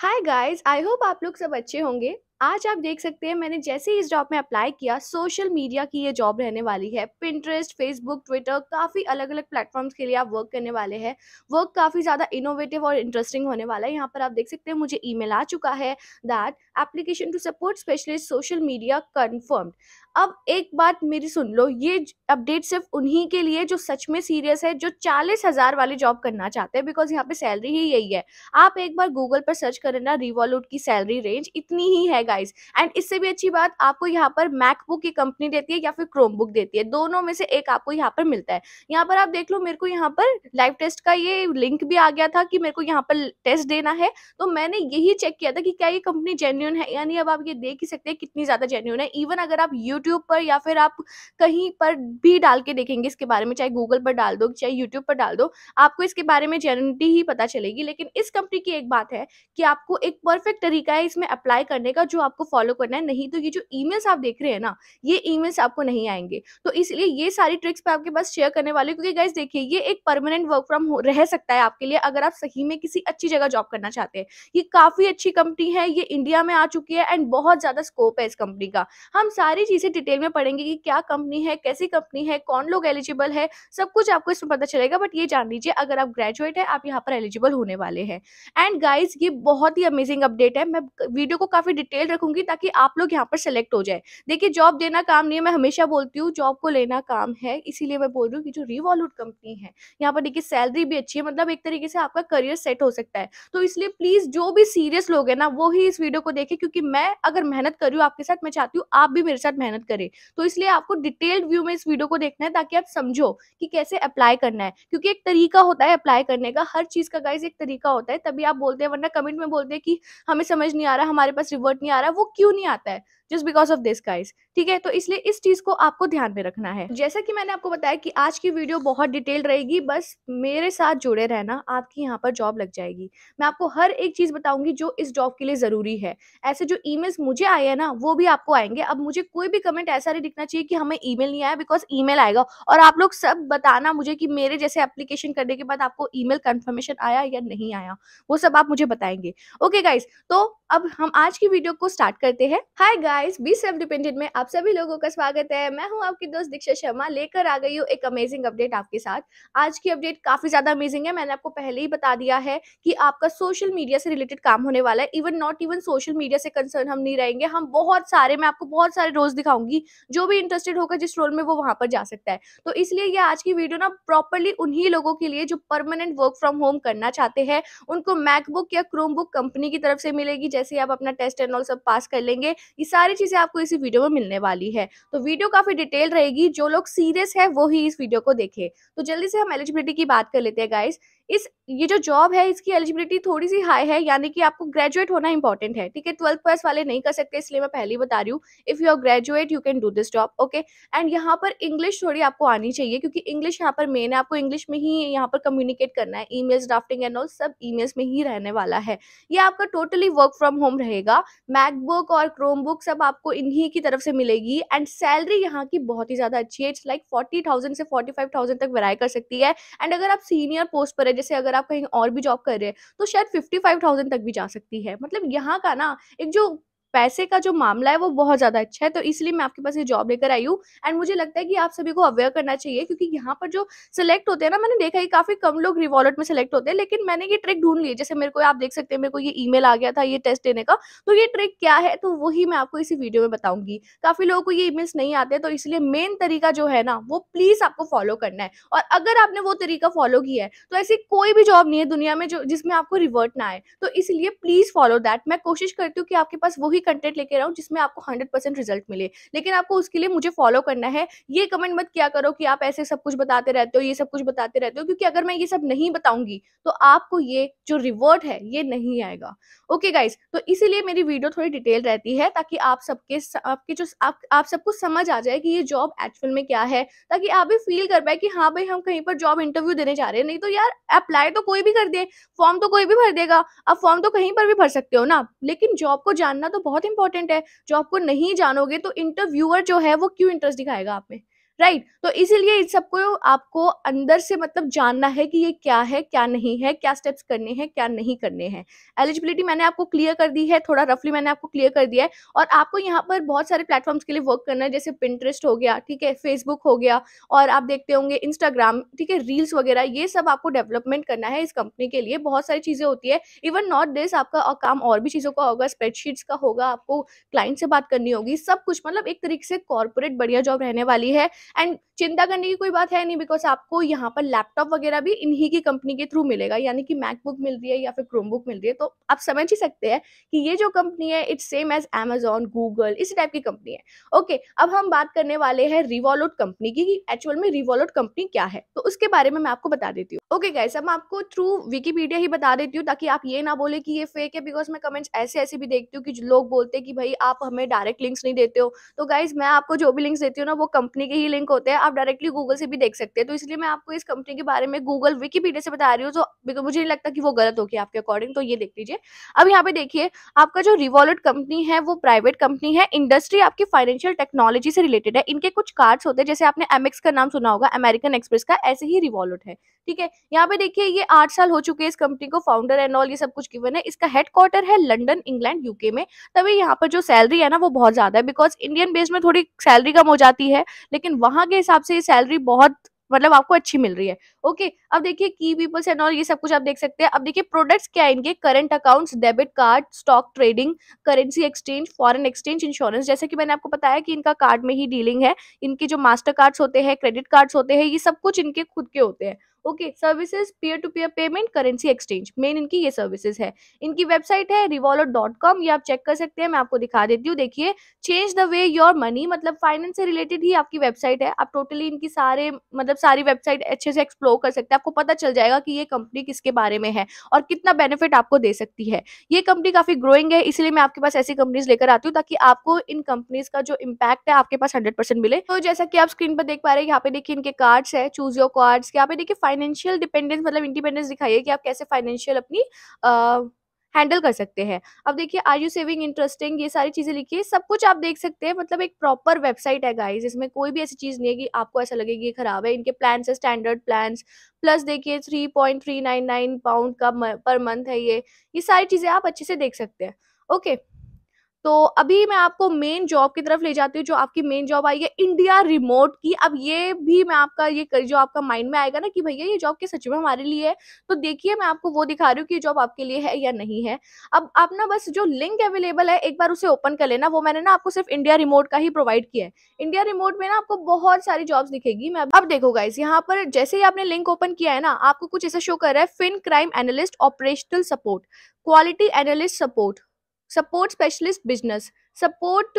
Hi guys, I hope आप लोग सब अच्छे होंगे। आज आप देख सकते हैं मैंने जैसे ही इस जॉब में अप्लाई किया, सोशल मीडिया की ये जॉब रहने वाली है। पिंटरेस्ट, फेसबुक, ट्विटर, काफ़ी अलग अलग प्लेटफॉर्म्स के लिए आप वर्क करने वाले हैं। वर्क काफ़ी ज़्यादा इनोवेटिव और इंटरेस्टिंग होने वाला है। यहाँ पर आप देख सकते हैं मुझे ईमेल आ चुका है that application to support specialist social media confirmed. अब एक बात मेरी सुन लो, ये अपडेट सिर्फ उन्हीं के लिए जो सच में सीरियस है, जो 40,000 वाली जॉब करना चाहते हैं, बिकॉज यहाँ पे सैलरी ही यही है। आप एक बार गूगल पर सर्च करें ना, रिवॉल्यूट की सैलरी रेंज इतनी ही है गाइस। एंड इससे भी अच्छी बात, आपको यहाँ पर मैकबुक की कंपनी देती है या फिर क्रोमबुक देती है, दोनों में से एक आपको यहाँ पर मिलता है। यहाँ पर आप देख लो, मेरे को यहाँ पर लाइव टेस्ट का ये लिंक भी आ गया था कि मेरे को यहाँ पर टेस्ट देना है। तो मैंने यही चेक किया था कि क्या ये कंपनी जेन्युइन है, यानी अब आप ये देख ही सकते हैं कितनी ज्यादा जेन्युइन है। इवन अगर आप यूट्यूब पर या फिर आप कहीं पर भी डाल के देखेंगे इसके बारे में, चाहे गूगल पर डाल दो चाहे यूट्यूब पर डाल दो, आपको इसके बारे में जेन्युइनिटी ही पता चलेगी। लेकिन इस कंपनी की एक बात है कि आपको एक परफेक्ट तरीका है इसमें अप्लाई करने का, जो आपको फॉलो करना है। नहीं तो ये जो ईमेल्स आप देख रहे हैं ना, ये ईमेल्स आपको नहीं आएंगे। तो इसलिए ये सारी ट्रिक्स मैं आपके पास शेयर करने वाली हूँ, क्योंकि गाइस देखिए, ये एक परमानेंट वर्क फ्रॉम रह सकता है आपके लिए, अगर आप सही में किसी अच्छी जगह जॉब करना चाहते हैं। ये काफी अच्छी कंपनी है, ये इंडिया में आ चुकी है एंड बहुत ज्यादा स्कोप है इस कंपनी का। हम सारी चीजें डिटेल में पढ़ेंगे कि क्या कंपनी है, कैसी कंपनी है, कौन लोग एलिजिबल है, सब कुछ आपको इसमें पता चलेगा। बट ये जान लीजिए, अगर आप ग्रेजुएट है, आप यहाँ पर एलिजिबल होने वाले हैं। एंड गाइस, ये बहुत ही अमेजिंग अपडेट है। मैं वीडियो को काफी डिटेल रखूंगी ताकि आप लोग यहाँ पर सेलेक्ट हो जाए। देखिए, जॉब देना काम नहीं है, मैं हमेशा बोलती हूँ जॉब को लेना काम है। इसीलिए मैं बोल रही हूँ कि जो रिवॉल्यूट कंपनी है, यहाँ पर देखिए सैलरी भी अच्छी है, मतलब एक तरीके से आपका करियर सेट हो सकता है। तो इसलिए प्लीज जो भी सीरियस लोग है ना, वो ही इस वीडियो को देखें, क्योंकि मैं अगर मेहनत कर रही हूँ आपके साथ, मैं चाहती हूँ आप भी मेरे साथ मेहनत करें। तो इसलिए आपको डिटेल्ड व्यू में इस वीडियो को देखना है, ताकि आप समझो कि कैसे अप्लाई करना है। क्योंकि एक तरीका होता है अप्लाई करने का, हर चीज का गाइस एक तरीका होता है, तभी आप बोलते हैं। वरना कमेंट में बोलते हैं कि हमें समझ नहीं आ रहा, हमारे पास रिवर्ट नहीं आ रहा। वो क्यों नहीं आता है? Just because of this guys. ठीक है, तो इसलिए इस चीज को आपको ध्यान में रखना है। जैसा कि मैंने आपको बताया कि आज की वीडियो बहुत डिटेल रहेगी, बस मेरे साथ जुड़े रहना, आपकी यहाँ पर जॉब लग जाएगी। मैं आपको हर एक चीज बताऊंगी जो इस जॉब के लिए जरूरी है। ऐसे जो ईमेल्स मुझे आए हैं ना, वो भी आपको आएंगे। अब मुझे कोई भी कमेंट ऐसा नहीं दिखना चाहिए कि हमें ईमेल नहीं आया, बिकॉज ईमेल आएगा। और आप लोग सब बताना मुझे कि मेरे जैसे एप्लीकेशन करने के बाद आपको ईमेल कंफर्मेशन आया या नहीं आया, वो सब आप मुझे बताएंगे। ओके गाइस, तो अब हम आज की वीडियो को स्टार्ट करते हैं। Hi guys, be self dependent में आप सभी लोगों का स्वागत है। मैं हूं आपकी दोस्त दीक्षा शर्मा, लेकर आ गई हूँ एक अमेजिंग अपडेट आपके साथ। आज की अपडेट काफी ज्यादा अमेजिंग है। मैंने आपको पहले ही बता दिया है कि आपका सोशल मीडिया से रिलेटेड काम होने वाला है। Even not even social media से कंसर्न हम नहीं रहेंगे, हम बहुत सारे, मैं आपको बहुत सारे रोल्स दिखाऊंगी। जो भी इंटरेस्टेड होगा जिस रोल में, वो वहां पर जा सकता है। तो इसलिए ये आज की वीडियो ना प्रॉपरली उन्हीं लोगों के लिए जो परमानेंट वर्क फ्रॉम होम करना चाहते हैं। उनको मैकबुक या क्रोमबुक कंपनी की तरफ से मिलेगी, जैसे आप अपना टेस्ट एंड ऑल सब पास कर लेंगे। ये सारी चीजें आपको इसी वीडियो में मिलने वाली है। तो वीडियो काफी डिटेल रहेगी, जो लोग सीरियस है वो ही इस वीडियो को देखे। तो जल्दी से हम एलिजिबिलिटी की बात कर लेते हैं गाइस। ये जो जॉब है, इसकी एलिजिबिलिटी थोड़ी सी हाई है, यानी कि आपको ग्रेजुएट होना इंपॉर्टेंट है। ठीक है, 12th पास वाले नहीं कर सकते, इसलिए मैं पहले ही बता रही हूँ। If you are graduate, you can do this job. Okay, and यहाँ पर इंग्लिश थोड़ी आपको आनी चाहिए, क्योंकि इंग्लिश यहाँ पर मेन है। आपको इंग्लिश में ही यहाँ पर कम्युनिकेट करना है। ईमेल्स ड्राफ्टिंग एंड ऑल सब ईमेल्स में ही रहने वाला है। ये आपका टोटली वर्क फ्रॉम होम रहेगा। मैकबुक और क्रोमबुक सब आपको इन्हीं की तरफ से मिलेगी। एंड सैलरी यहाँ की बहुत ही ज्यादा अच्छी है। इट्स लाइक 40,000 से 45,000 तक वेराई कर सकती है। एंड अगर आप सीनियर पोस्ट पर है, जैसे अगर आप कहीं और भी जॉब कर रहे हैं, तो शायद 55,000 तक भी जा सकती है। मतलब यहाँ का ना एक जो पैसे का जो मामला है, वो बहुत ज्यादा अच्छा है। तो इसलिए मैं आपके पास ये जॉब लेकर आई हूँ। एंड मुझे लगता है कि आप सभी को अवेयर करना चाहिए, क्योंकि यहाँ पर जो सिलेक्ट होते हैं ना, मैंने देखा है काफी कम लोग रिवॉल्यूट में सिलेक्ट होते हैं। लेकिन मैंने ये ट्रिक ढूंढ ली है। जैसे मेरे को, आप देख सकते हैं, मेरे को ये ईमेल आ गया था ये टेस्ट देने का। तो ये ट्रिक क्या है, तो वही मैं आपको इसी वीडियो में बताऊंगी। काफी लोगों को ये ईमेल्स नहीं आते, तो इसलिए मेन तरीका जो है ना, वो प्लीज आपको फॉलो करना है। और अगर आपने वो तरीका फॉलो किया है, तो ऐसी कोई भी जॉब नहीं है दुनिया में जो जिसमें आपको रिवर्ट ना आए। तो इसलिए प्लीज फॉलो दैट। मैं कोशिश करती हूँ कि आपके पास वही कंटेंट लेके आऊं जिसमें आपको 100% रिजल्ट मिले। लेकिन आपको उसके लिए मुझे फॉलो करना है। ये कमेंट मत किया करो कि आप ऐसे सब कुछ बताते रहते हो, ये सब कुछ बताते रहते हो, क्योंकि अगर मैं ये सब नहीं बताऊंगी, तो आपको ये जो रिवर्ट है, ये नहीं आएगा। ओके गाइस, तो इसीलिए मेरी वीडियो थोड़ी डिटेल रहती है, ताकि आप सबके आपके जो आप सबको समझ आ जाए कि ये जॉब एक्चुअल में क्या है। ताकि आप भी फील कर पाए कि हाँ भाई, हम कहीं पर जॉब इंटरव्यू देने जा रहे हैं। नहीं तो यार, अप्लाई तो कोई भी कर दे, फॉर्म तो कोई भी भर देगा। अब फॉर्म तो कहीं पर भी भर सकते हो ना, लेकिन जॉब को जानना तो बहुत इंपॉर्टेंट है। जॉब को नहीं जानोगे तो इंटरव्यूअर जो है, वो क्यों इंटरेस्ट दिखाएगा आप में? राइट? तो इसीलिए इन सबको आपको अंदर से मतलब जानना है कि ये क्या है, क्या नहीं है, क्या स्टेप्स करने हैं, क्या नहीं करने हैं। एलिजिबिलिटी मैंने आपको क्लियर कर दी है, थोड़ा रफली मैंने आपको क्लियर कर दिया है, और आपको यहाँ पर बहुत सारे प्लेटफ़ॉर्म्स के लिए वर्क करना है, जैसे पिंटरेस्ट हो गया, ठीक है? फेसबुक हो गया, और आप देखते होंगे इंस्टाग्राम, ठीक है? रील्स वगैरह, ये सब आपको डेवलपमेंट करना है इस कंपनी के लिए। बहुत सारी चीज़ें होती है, इवन नॉट दिस, आपका काम और भी चीज़ों का होगा, स्प्रेडशीट्स का होगा, आपको क्लाइंट से बात करनी होगी, सब कुछ, मतलब एक तरीके से कॉर्पोरेट बढ़िया जॉब रहने वाली है। एंड चिंता करने की कोई बात है नहीं, बिकॉज़ आपको यहाँ पर लैपटॉप वगैरह भी इन्हीं की कंपनी के थ्रू मिलेगा, यानी कि मैकबुक मिल रही है या फिर क्रोमबुक मिल रही है। तो आप समझ ही सकते हैं कि ये जो कंपनी है it's same as Amazon, Google, इसी टाइप की कंपनी है। ओके, अब हम बात करने वाले हैं रिवोलूट कंपनी की कि एक्चुअल में रिवोलूट कंपनी क्या है? तो उसके बारे में मैं आपको बता देती हूँ। ओके गाइस, अब मैं आपको थ्रू विकिपीडिया ही बता देती हूँ, ताकि आप ये ना बोले कि ये फेक है, बिकॉज़ मैं कमेंट्स ऐसे-ऐसे भी देखती हूँ कि जो लोग बोलते हैं कि भई आप हमें डायरेक्ट लिंक्स नहीं देते हो। तो गाइज़, मैं आपको जो भी लिंक्स देती हूँ ना, वो कंपनी के ही लिंक होते हैं, आप डायरेक्टली गूगल से भी देख सकते हैं। तो इसलिए मैं आपको इस कंपनी के बारे में गूगल विकिपीडिया से बता रही हूँ, तो मुझे नहीं लगता कि वो गलत होगी आपके अकॉर्डिंग, तो ये देख लीजिए। अब यहाँ पे देखिए, आपका जो रिवोलूट कंपनी है वो प्राइवेट कंपनी है, इंडस्ट्री आपकी फाइनेंशियल टेक्नोलॉजी से रिलेटेड है। इनके कुछ कार्ड्स होते हैं, जैसे आपने एमेक्स का नाम सुना होगा, अमेरिकन एक्सप्रेस का, ऐसे ही रिवोलूट है, ठीक है? यहाँ पे देखिए, ये 8 साल हो चुके हैं इस कंपनी को, फाउंडर एंड ऑल ये सब कुछ गिवन है। इसका हेडक्वार्टर है लंदन, इंग्लैंड, यूके में। तभी यहाँ पर जो सैलरी है ना वो बहुत ज़्यादा है, बिकॉज़ इंडियन बेस में थोड़ी सैलरी कम हो जाती है, लेकिन वहाँ के हिसाब से ये सैलरी बहुत, मतलब आपको अच्छी मिल रही है। ओके, अब देखिए की पीपल्स एंड ऑल, ये सब कुछ आप देख सकते हैं। अब देखिए प्रोडक्ट्स क्या है इनके, current accounts, debit card, stock trading, currency exchange, foreign exchange, insurance. जैसे कि मैंने आपको बताया कि इनका कार्ड में ही डीलिंग है। इनकी जो मास्टर कार्ड्स होते हैं, क्रेडिट कार्ड्स होते हैं, ये सब कुछ इनके खुद के होते हैं। Okay, services, peer to peer payment, currency exchange, main इनकी ये सर्विसेज है। इनकी वेबसाइट है revolut.com, ये आप चेक कर सकते हैं, मैं आपको दिखा देती हूँ। देखिए, change the way your money, मतलब फाइनेंस से रिलेटेड ही आपकी वेबसाइट है। आप टोटली इनकी सारे, मतलब सारी वेबसाइट अच्छे से एक्सप्लोर कर सकते हैं। आपको पता चल जाएगा कि ये कंपनी किसके बारे में है और कितना बेनिफिट आपको दे सकती है। ये कंपनी काफी ग्रोइंग है, इसलिए मैं आपके पास ऐसी कंपनीज लेकर आती हूँ, ताकि आपको इन कंपनीज का जो इम्पैक्ट है आपके पास 100% मिले। तो जैसा कि आप स्क्रीन पर देख पा रहे हैं, यहाँ पे देखिए इनके कार्ड्स है, चूज योर कार्ड्स। यहाँ पे देखिए फाइनेंशियल डिपेंडेंस, मतलब इंडिपेंडेंस दिखाइए कि आप कैसे फाइनेंशियल अपनी हैंडल कर सकते हैं। अब देखिए, आर यू सेविंग इंटरेस्टिंग, ये सारी चीज़ें लिखिए, सब कुछ आप देख सकते हैं। मतलब एक प्रॉपर वेबसाइट है गाइस, इसमें कोई भी ऐसी चीज़ नहीं है कि आपको ऐसा लगे कि ये खराब है। इनके प्लान्स है स्टैंडर्ड प्लान्स, प्लस देखिए 3.399 पाउंड का पर मंथ है ये सारी चीज़ें आप अच्छे से देख सकते हैं। ओके, तो अभी मैं आपको मेन जॉब की तरफ ले जाती हूँ, जो आपकी मेन जॉब आई है इंडिया रिमोट की। अब ये भी मैं आपका जो आपका माइंड में आएगा ना कि भैया ये जॉब क्या सच में हमारे लिए है, तो देखिए मैं आपको वो दिखा रही हूँ कि ये जॉब आपके लिए है या नहीं है। अब आप ना बस जो लिंक अवेलेबल है एक बार उसे ओपन कर लेना, वो मैंने ना आपको सिर्फ इंडिया रिमोट का ही प्रोवाइड किया है। इंडिया रिमोट में ना आपको बहुत सारी जॉब्स दिखेगी। मैं अब देखो गाइस, यहाँ पर जैसे ही आपने लिंक ओपन किया है ना, आपको कुछ ऐसा शो कर रहा है, fin crime analyst, operational support, quality analyst support, support specialist business, support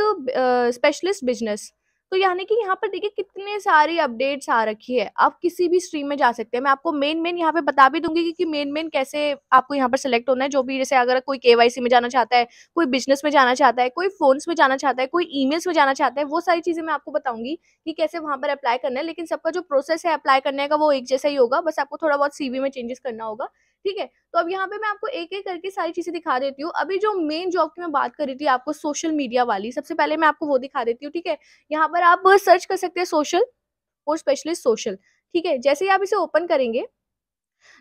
specialist business. तो यानी कि यहाँ पर देखिए कितने सारी अपडेट्स आ रखी है, आप किसी भी स्ट्रीम में जा सकते हैं। मैं आपको मेन यहाँ पे बता भी दूंगी कि मेन कैसे आपको यहाँ पर सिलेक्ट होना है। जो भी, जैसे अगर कोई केवाईसी में जाना चाहता है, कोई बिजनेस में जाना चाहता है, कोई फोन्स में जाना चाहता है, कोई ईमेल्स में जाना चाहता है, वो सारी चीजें मैं आपको बताऊंगी कि कैसे वहां पर अप्लाई करना है। लेकिन सबका जो प्रोसेस है अप्लाई करने का वो एक जैसा ही होगा, बस आपको थोड़ा बहुत सीवी में चेंजेस करना होगा, ठीक है? तो अब यहाँ पे मैं आपको एक-एक करके सारी चीज़ें दिखा देती हूँ। अभी जो मेन जॉब की मैं बात कर रही थी आपको, सोशल मीडिया वाली, सबसे पहले मैं आपको वो दिखा देती हूँ, ठीक है? यहाँ पर आप सर्च कर सकते हैं सोशल और स्पेशलिस्ट सोशल, ठीक है? जैसे ही आप इसे ओपन करेंगे,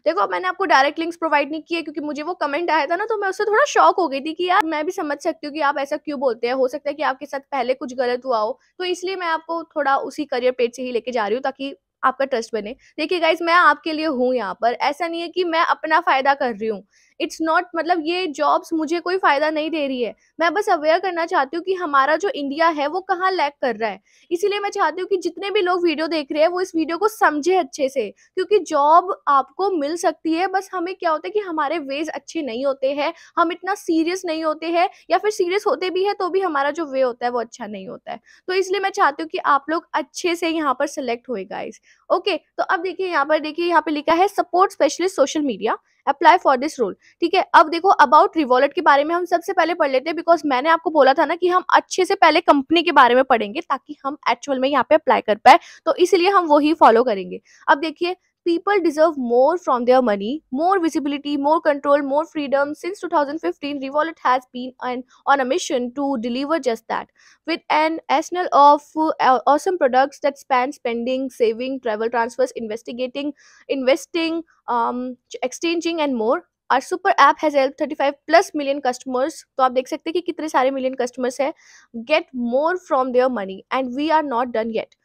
देखो अब मैंने आपको डायरेक्ट लिंक्स प्रोवाइड नहीं किए, क्योंकि मुझे वो कमेंट आया था ना, तो मैं उससे थोड़ा शॉक हो गई थी कि यार मैं भी समझ सकती हूँ कि आप ऐसा क्यों बोलते हैं। हो सकता है कि आपके साथ पहले कुछ गलत हुआ हो, तो इसलिए मैं आपको थोड़ा उसी करियर पेज से ही लेके जा रही हूँ, ताकि आपका ट्रस्ट बने। देखिए गाइस, मैं आपके लिए हूँ यहाँ पर, ऐसा नहीं है कि मैं अपना फायदा कर रही हूँ। इट्स नॉट, मतलब ये जॉब्स मुझे कोई फायदा नहीं दे रही है। मैं बस अवेयर करना चाहती हूँ कि हमारा जो इंडिया है वो कहाँ लैग कर रहा है। इसीलिए मैं चाहती हूँ कि जितने भी लोग वीडियो देख रहे हैं वो इस वीडियो को समझे अच्छे से, क्योंकि जॉब आपको मिल सकती है, बस हमें क्या होता है कि हमारे वेज अच्छे नहीं होते हैं, हम इतना सीरियस नहीं होते हैं, या फिर सीरियस होते भी है तो भी हमारा जो वे होता है वो अच्छा नहीं होता है। तो इसलिए मैं चाहती हूँ कि आप लोग अच्छे से यहाँ पर सिलेक्ट हुए गाइस। ओके, तो अब देखिए यहाँ पे लिखा है support specialist social media, apply for this role, ठीक है? अब देखो अबाउट रिवॉलेट के बारे में हम सबसे पहले पढ़ लेते हैं, बिकॉज मैंने आपको बोला था ना कि हम अच्छे से पहले कंपनी के बारे में पढ़ेंगे, ताकि हम एक्चुअल में यहाँ पे अप्लाई कर पाए, तो इसलिए हम वो ही फॉलो करेंगे। अब देखिए, people deserve more from their money, more visibility, more control, more freedom. Since 2015, Revolut has been on a mission to deliver just that, with an arsenal of awesome products that span spending, saving, travel transfers, investing, exchanging and more. our super app has helped 35 plus million customers, तो आप देख सकते हैं कि कितने सारे million customers है, get more from their money, and we are not done yet.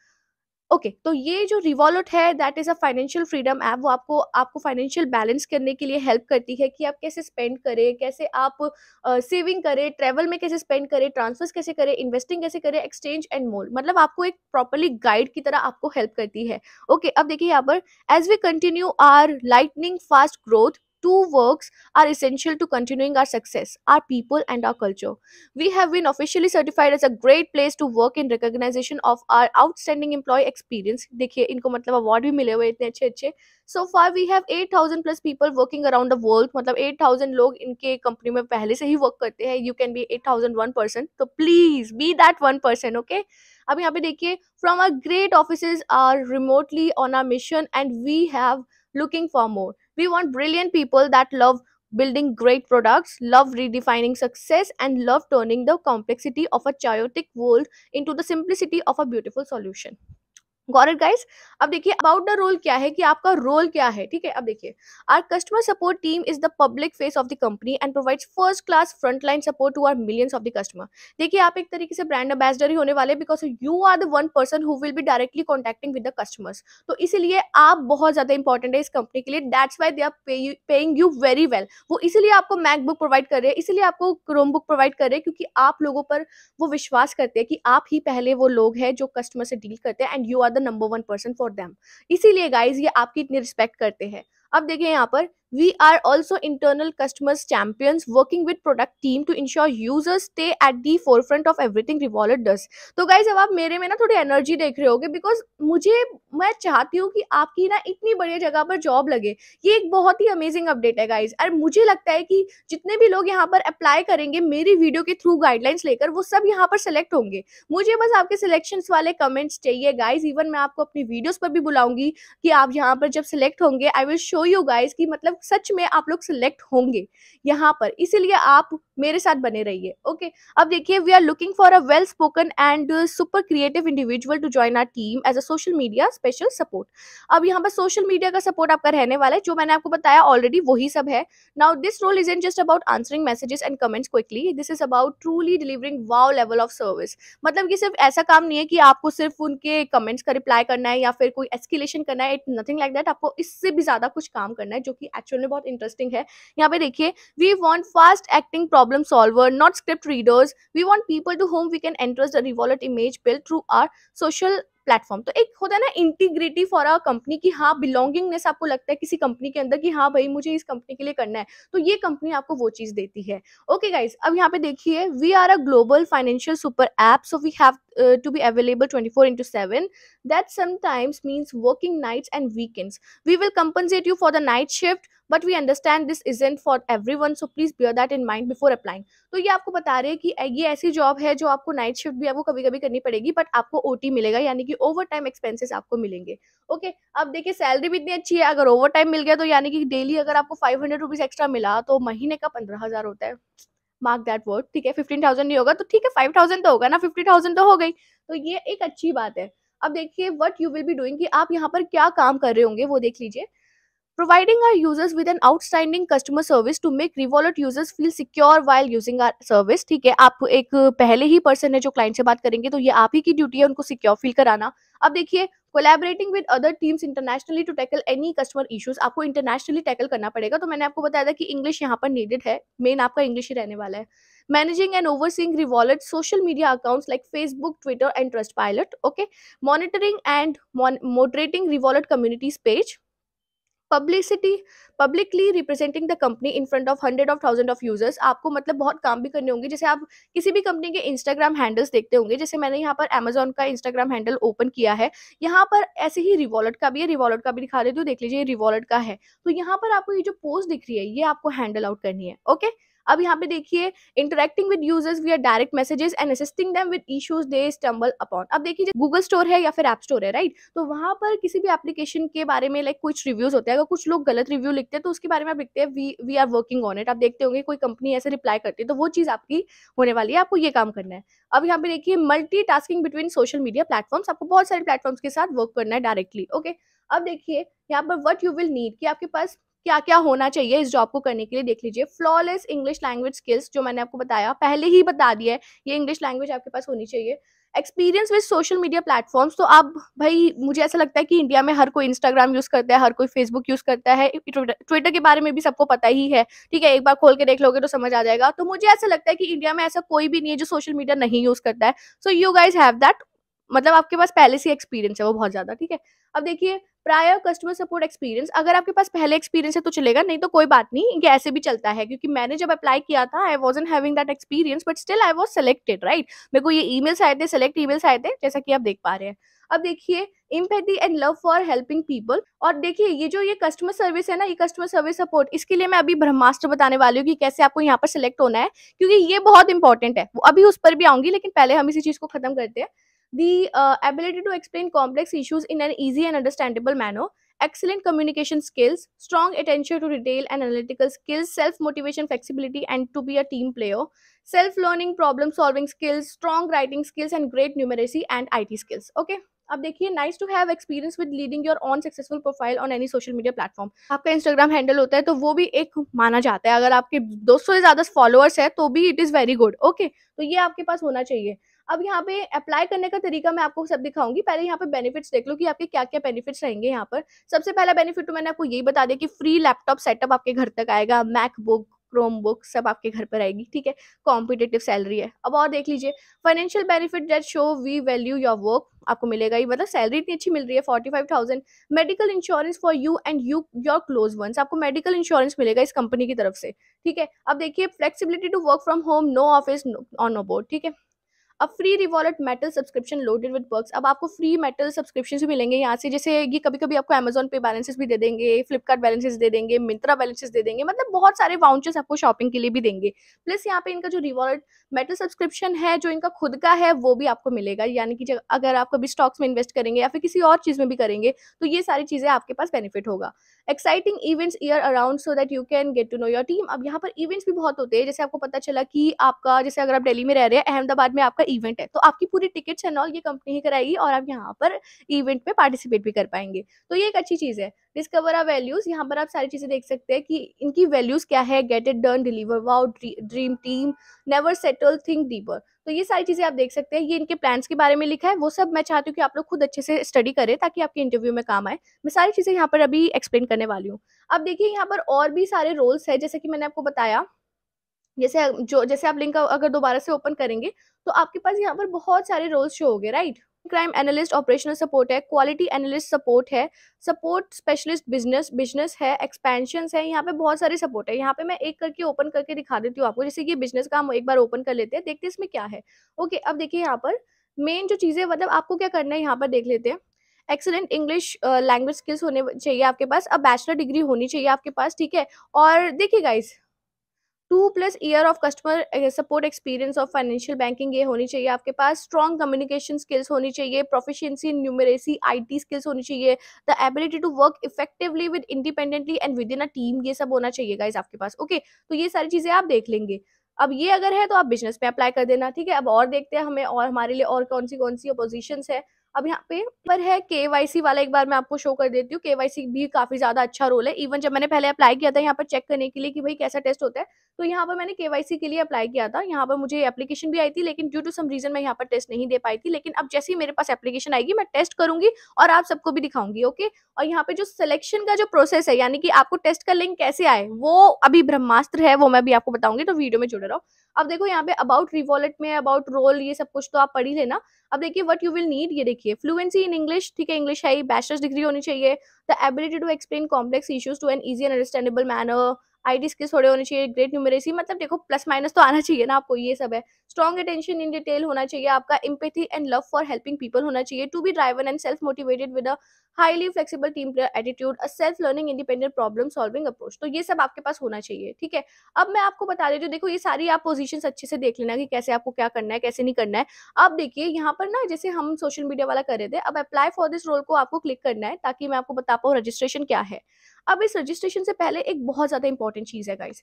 Okay तो ये जो रिवॉल्यूट है that is a financial freedom app. वो आपको आपको फाइनेंशियल बैलेंस करने के लिए हेल्प करती है कि आप कैसे स्पेंड करें, कैसे आप सेविंग करें, ट्रैवल में कैसे स्पेंड करें, ट्रांसफर्स कैसे करें, इन्वेस्टिंग कैसे करें, एक्सचेंज एंड मोर। मतलब आपको एक प्रॉपरली गाइड की तरह आपको हेल्प करती है। ओके अब देखिए यहाँ पर, as we continue our lightning fast growth, two works are essential to continuing our success: our people and our culture. We have been officially certified as a great place to work in recognition of our outstanding employee experience. देखिए इनको मतलब award भी मिले हुए इतने अच्छे अच्छे। So far we have 8,000 plus people working around the world, मतलब 8,000 लोग इनके कंपनी में पहले से ही वर्क करते हैं। You can be 8,001 person, तो please be that one person, okay? अब यहाँ पे देखिए, from our great offices are remotely on our mission and we have looking for more. We want brilliant people that love building great products, love redefining success, and love turning the complexity of a chaotic world into the simplicity of a beautiful solution. Got it guys. अब देखिए about the role क्या है, कि आपका role क्या है। ठीक है अब देखिए, our customer support team is the public face of the company and provides first class front line support to our millions of the customer. देखिए आप एक तरीके से ब्रांड एम्बेसडर ही होने वाले, because you are the one person who will be directly contacting with the customers. तो इसीलिए आप बहुत ज्यादा इंपॉर्टेंट है इस कंपनी के लिए। That's why they are paying you very well. वो इसीलिए आपको मैकबुक प्रोवाइड कर रहे हैं, इसीलिए आपको क्रोमबुक प्रोवाइड कर रहे हैं, क्योंकि आप लोगों पर वो विश्वास करते हैं कि आप ही पहले वो लोग हैं जो कस्टमर से डील करते हैं, and you are the number one person for them. इसीलिए गाइज ये आपकी इतनी रिस्पेक्ट करते हैं। अब देखिए यहाँ पर, we are also internal customers champions working with product team to ensure users stay at the forefront of everything Revolut does. तो गाइज अब आप मेरे में ना थोड़ी एनर्जी देख रहे होगे, बिकॉज मैं चाहती हूँ कि आपकी ना इतनी बड़ी जगह पर जॉब लगे। ये एक बहुत ही अमेजिंग अपडेट है गाइज, और मुझे लगता है कि जितने भी लोग यहाँ पर अप्लाई करेंगे मेरी वीडियो के थ्रू गाइडलाइंस लेकर, वो सब यहाँ पर सेलेक्ट होंगे। मुझे बस आपके सिलेक्शन वाले कमेंट्स चाहिए गाइज। इवन मैं आपको अपनी वीडियोस पर भी बुलाऊंगी कि आप यहाँ पर जब सिलेक्ट होंगे, I will show you guys कि मतलब सच में आप लोग सिलेक्ट होंगे यहाँ पर। इसीलिए आप मेरे साथ बने रहिए। ओके अब देखिए, we are looking for a well spoken and super creative individual to join our team as a social media special support. अब यहाँ पर सोशल मीडिया का सपोर्ट आपका रहने वाला है, जो मैंने आपको बताया ऑलरेडी वही सब है। Now this role isn't just about answering messages and comments quickly, this is about truly delivering wow level of service. मतलब कि सिर्फ ऐसा काम नहीं है कि आपको सिर्फ उनके कमेंट्स का रिप्लाई करना है या फिर कोई एस्केलेशन करना है, इट नथिंग लाइक दैट। आपको इससे भी ज्यादा कुछ काम करना है, जो कि एक्चुअली बहुत इंटरेस्टिंग है। यहाँ पे देखिए, we want fast acting problem solver, not script readers. We want people to whom we can entrust the Revolut image build through our social platform. तो एक होता है ना इंटीग्रिटी फॉर अ कंपनी, की हाँ बिलोंगिंगनेस आपको लगता है किसी कंपनी के अंदर कि हाँ भाई मुझे इस कंपनी के लिए करना है, तो ये कंपनी आपको वो चीज देती है। ओके गाइज, अब यहाँ पे देखिए, we are a global financial super app, so we have to be available 24/7. That sometimes means working nights and weekends. We will compensate you for the night shift, but we understand this isn't for everyone, so please bear that in mind before applying. तो ये आपको बता रहे हैं कि ये ऐसी job है जो आपको नाइट शिफ्ट भी आपको कभी कभी करनी पड़ेगी, बट आपको ओटी मिलेगा, यानी कि ओवर टाइम एक्सपेंसेस आपको मिलेंगे। ओके अब देखिए, सैलरी भी इतनी अच्छी है, अगर ओवर टाइम मिल गया तो यानी कि डेली अगर आपको 500 रुपीज एक्स्ट्रा मिला तो महीने का 15,000 होता है। मार्क दैट वर्ड, ठीक है। 15,000 नहीं होगा तो ठीक है, 5,000 तो होगा ना, 50,000 तो हो गई। तो ये एक अच्छी बात है। अब देखिए, what you will be doing, कि आप यहाँ पर क्या काम कर रहे होंगे वो देख लीजिए। Providing our users with an outstanding customer service to make Revolut users feel secure while using our service। ठीक है, आप एक पहले ही पर्सन है जो क्लाइंट से बात करेंगे, तो ये आप ही की ड्यूटी है उनको सिक्योर फील कराना। अब देखिए, collaborating with other teams internationally to tackle any customer issues. आपको इंटरनेशनली टैकल करना पड़ेगा, तो मैंने आपको बताया था कि इंग्लिश यहाँ पर नीडेड है, मेन आपका इंग्लिश ही रहने वाला है। Managing and overseeing Revolut social media accounts like Facebook, Twitter and Trustpilot. Okay, monitoring and moderating Revolut communities page, publicly representing the company in front of hundred of thousand of users. आपको मतलब बहुत काम भी करने होंगे, जैसे आप किसी भी कंपनी के इंस्टाग्राम हैंडल्स देखते होंगे, जैसे मैंने यहाँ पर अमेजोन का इंस्टाग्राम हैंडल ओपन किया है, यहाँ पर ऐसे ही रिवॉल्ट का भी है, रिवॉल्ट का भी दिखा देती हूँ, देख लीजिए रिवॉल्ट का है। तो यहाँ पर आपको ये जो पोस्ट दिख रही है ये आपको हैंडल आउट करनी है। ओके अब यहाँ पे देखिए, interacting with users via direct messages and assisting them with issues they stumble upon. अब देखिए, गूगल स्टोर है या फिर ऐप स्टोर है, राइट, तो वहां पर किसी भी एप्लीकेशन के बारे में लाइक कुछ रिव्यूज होते हैं, अगर कुछ लोग गलत रिव्यू लिखते हैं तो उसके बारे में आप लिखते हैं we are working on it. आप देखते होंगे कोई कंपनी ऐसे रिप्लाई करती है, तो वो चीज आपकी होने वाली है, आपको ये काम करना है। अब यहाँ पे देखिए, multi tasking between social media platforms, आपको बहुत सारे प्लेटफॉर्म्स के साथ वर्क करना है डायरेक्टली। ओके, अब देखिए यहाँ पर व्हाट यू विल नीड, कि आपके पास क्या क्या होना चाहिए इस जॉब को करने के लिए। देख लीजिए, फ्लॉलेस इंग्लिश लैंग्वेज स्किल्स, जो मैंने आपको बताया पहले ही बता दिया है, ये इंग्लिश लैंग्वेज आपके पास होनी चाहिए। Experience with social media platforms, तो आप भाई, मुझे ऐसा लगता है कि इंडिया में हर कोई इंस्टाग्राम यूज करता है, हर कोई फेसबुक यूज करता है, ट्विटर के बारे में भी सबको पता ही है, ठीक है, एक बार खोल के देख लोगे तो समझ आ जाएगा। तो मुझे ऐसा लगता है कि इंडिया में ऐसा कोई भी नहीं है जो सोशल मीडिया नहीं यूज करता है। So you guys have that, मतलब आपके पास पहले से एक्सपीरियंस है वो बहुत ज्यादा, ठीक है। अब देखिए, प्रायर कस्टमर सपोर्ट एक्सपीरियंस, अगर आपके पास पहले एक्सपीरियंस है तो चलेगा, नहीं तो कोई बात नहीं, ये ऐसे भी चलता है, क्योंकि मैंने जब अप्लाई किया था I wasn't having that experience but still I was selected, right. मेरे को ये ईमेल्स आए थे, सेलेक्ट ईमेल्स आए थे, जैसा कि आप देख पा रहे हैं। अब देखिए, empathy and love for helping people, और देखिए ये कस्टमर सर्विस है ना, ये कस्टमर सर्विस सपोर्ट, इसके लिए मैं अभी ब्रह्मास्त्र बताने वाली हूँ कि कैसे आपको यहाँ पर सिलेक्ट होना है, क्योंकि ये बहुत इंपॉर्टेंट है। वो अभी उस पर भी आऊंगी, लेकिन पहले हम इसी चीज को खत्म करते हैं। The ability to explain complex issues in an easy and understandable manner, excellent communication skills, strong attention to detail and analytical skills, self-motivation, flexibility, and to be a team player, self-learning, problem-solving skills, strong writing skills, and great numeracy and IT skills. Okay. अब देखिए, nice to have experience with leading your own successful profile on any social media platform. आपका Instagram handle होता है तो वो भी एक माना जाता है, अगर आपके 200 से ज्यादा फॉलोअर्स है तो भी it is very good. Okay, तो ये आपके पास होना चाहिए। अब यहाँ पे अप्लाई करने का तरीका मैं आपको सब दिखाऊंगी, पहले यहाँ पे बेनिफिट्स देख लो कि आपके क्या क्या बेनिफिट्स रहेंगे। यहाँ पर सबसे पहला बेनिफिट तो मैंने आपको यही बता दिया कि फ्री लैपटॉप सेटअप आपके घर तक आएगा, मैकबुक, क्रोम बुक सब आपके घर पर आएगी, ठीक है। कॉम्पिटेटिव सैलरी है। अब और देख लीजिए, financial benefit that show we value your work, आपको मिलेगा ही, मतलब सैलरी इतनी अच्छी मिल रही है 45,000। Medical insurance for you and you your close ones, आपको मेडिकल इंश्योरेंस मिलेगा इस कंपनी की तरफ से, ठीक है। अब देखिए, flexibility to work from home, no office on no board, ठीक है। अब free Revolut metal subscription loaded with perks, अब आपको फ्री मेटल सब्सक्रिप्शन भी मिलेंगे यहाँ से, जैसे ये कभी कभी आपको अमेजोन पे बैलेंसेस भी दे देंगे, फ्लिपकार्ट बैलेंसेस दे देंगे, मिंत्रा बैलेंसेस दे देंगे, मतलब बहुत सारे वाउचर्स आपको शॉपिंग के लिए भी देंगे। प्लस यहाँ पे इनका जो रिवॉलेट मेटल सब्सक्रिप्शन है जो इनका खुद का है वो भी आपको मिलेगा, यानी कि अगर आप कभी स्टॉक्स में इन्वेस्ट करेंगे या फिर किसी और चीज में भी करेंगे तो ये सारी चीजें आपके पास बेनिफिट होगा। Exciting events year around so that you can get to know your team, अब यहाँ पर इवेंट्स भी बहुत होते हैं, जैसे आपको पता चला कि आपका, जैसे अगर आप दिल्ली में रह रहे हैं, अहमदाबाद में आपका इवेंट है, तो आपकी पूरी टिकट्स एंड ऑल ये कंपनी ही कराएगी और आप यहाँ पर इवेंट में पार्टिसिपेट भी कर पाएंगे, तो ये एक अच्छी चीज है। डिस्कवर आवर वैल्यूज, यहाँ पर आप सारी चीजें देख सकते हैं कि इनकी वैल्यूज क्या है, get it done, deliver, wow, dream team, never settle, think deeper, तो ये सारी चीजें आप देख सकते हैं। ये इनके प्लान्स के बारे में लिखा है, वो सब मैं चाहती हूँ कि आप लोग खुद अच्छे से स्टडी करें ताकि आपके इंटरव्यू में काम आए। मैं सारी चीजें यहाँ पर अभी एक्सप्लेन करने वाली हूँ। अब देखिए, यहाँ पर और भी सारे रोल्स है, जैसे कि मैंने आपको बताया, जैसे आप लिंक अगर दोबारा से ओपन करेंगे तो आपके पास यहाँ पर बहुत सारे रोल्स शो हो गए, right. Crime analyst operational support है, क्वालिटी एनालिस्ट सपोर्ट है, सपोर्ट स्पेशलिस्ट बिजनेस है, एक्सपेंशन है, यहाँ पे बहुत सारे सपोर्ट है। यहाँ पे मैं एक करके ओपन करके दिखा देती हूँ आपको, जैसे कि बिजनेस का हम एक बार ओपन कर लेते हैं, देखते हैं इसमें क्या है। ओके, अब देखिए यहाँ पर मेन जो चीजें, मतलब आपको क्या करना है यहाँ पर देख लेते हैं। एक्सेलेंट इंग्लिश लैंग्वेज स्किल्स होने चाहिए आपके पास, अब बैचलर डिग्री होनी चाहिए आपके पास, ठीक है। और देखिए guys, 2+ year of customer support experience of financial banking ये होनी चाहिए आपके पास, स्ट्रॉन्ग कम्युनिकेशन स्किल्स होनी चाहिए, proficiency in numeracy, IT skills होनी चाहिए, the ability to work effectively with independently and with in a team, ये सब होना चाहिए गाइस आपके पास। ओके, तो ये सारी चीजें आप देख लेंगे। अब ये अगर है तो आप बिजनेस पे अप्लाई कर देना, ठीक है। अब और देखते हैं हमें और हमारे लिए और कौन सी पोजीशंस है। अब यहाँ पे पर है केवाईसी वाला, एक बार मैं आपको शो कर देती हूँ। केवाईसी भी काफी ज्यादा अच्छा रोल है, इवन जब मैंने पहले अप्लाई किया था यहाँ पर चेक करने के लिए कि भाई कैसा टेस्ट होता है, तो यहाँ पर मैंने केवाईसी के लिए अप्लाई किया था। यहाँ पर मुझे एप्लीकेशन भी आई थी, लेकिन ड्यू टू सम रीजन मैं यहाँ पर टेस्ट नहीं दे पाई थी, लेकिन अब जैसे ही मेरे पास एप्लीकेशन आएगी मैं टेस्ट करूंगी और आप सबको भी दिखाऊंगी। ओके, और यहाँ पे जो सिलेक्शन का जो प्रोसेस है, यानी कि आपको टेस्ट का लिंक कैसे आए, वो अभी ब्रह्मास्त्र है, वो मैं भी आपको बताऊंगी, तो वीडियो में जुड़े रहो। अब देखो यहाँ पे अबाउट रिवॉलेट में अबाउट रोल ये सब कुछ तो आप पढ़ ही लेना। अब देखिए व्हाट यू विल नीड, ये देखिए फ्लुएंसी इन इंग्लिश, ठीक है, इंग्लिश है, बैचलर्स डिग्री होनी चाहिए, the ability to explain complex issues to an easy and understandable manner, IT skills थोड़े होने चाहिए, ग्रेट न्यूमरेसी, मतलब देखो प्लस माइनस तो आना चाहिए ना आपको, ये सब है। स्ट्रॉन्ग अटेंशन इन डिटेल होना चाहिए आपका, empathy and love for helping people होना चाहिए, to be driven and self motivated with a highly flexible team player attitude, a self learning independent problem solving approach. तो ये सब आपके पास होना चाहिए, ठीक है। अब मैं आपको बता देती हूँ, देखो ये सारी आप पोजीशंस अच्छे से देख लेना कि कैसे आपको क्या करना है, कैसे नहीं करना है। अब देखिए यहाँ पर ना, जैसे हम सोशल मीडिया वाला कर रहे थे, अब अप्लाई फॉर दिस रोल को आपको क्लिक करना है, ताकि मैं आपको बता पाऊँ रजिस्ट्रेशन क्या है। अब इस रजिस्ट्रेशन से पहले एक बहुत ज्यादा इंपॉर्टेंट चीज है गाइस।